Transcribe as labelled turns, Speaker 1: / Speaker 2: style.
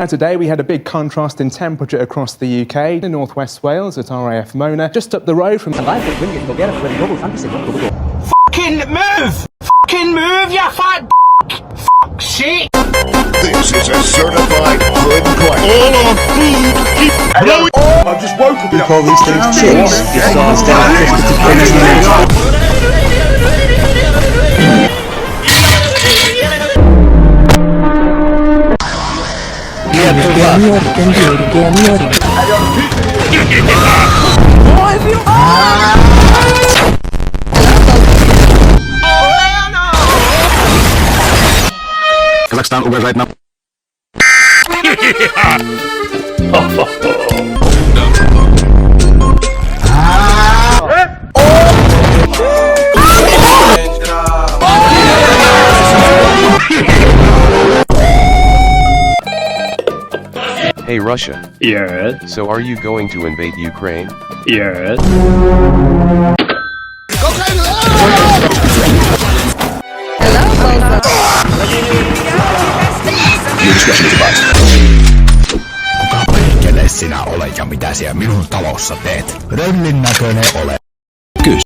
Speaker 1: Now today we had a big contrast in temperature across the UK. In North West Wales at RAF Mona, just up the road from...
Speaker 2: Fucking move! Fucking move, you fat fuck shit!
Speaker 3: This is a certified good claim.
Speaker 4: All our food keep blowing.
Speaker 3: I've just woken up.
Speaker 5: You call these things chicks? You saw instead of 50
Speaker 4: Kazakhstan уважает нам.
Speaker 6: Hey Russia.
Speaker 7: Yes.
Speaker 6: So are you going to invade Ukraine?
Speaker 7: Yes.
Speaker 3: Kuka perkele sinä olet ja mitä siellä minun talossa teet? Röllin näköinen ole.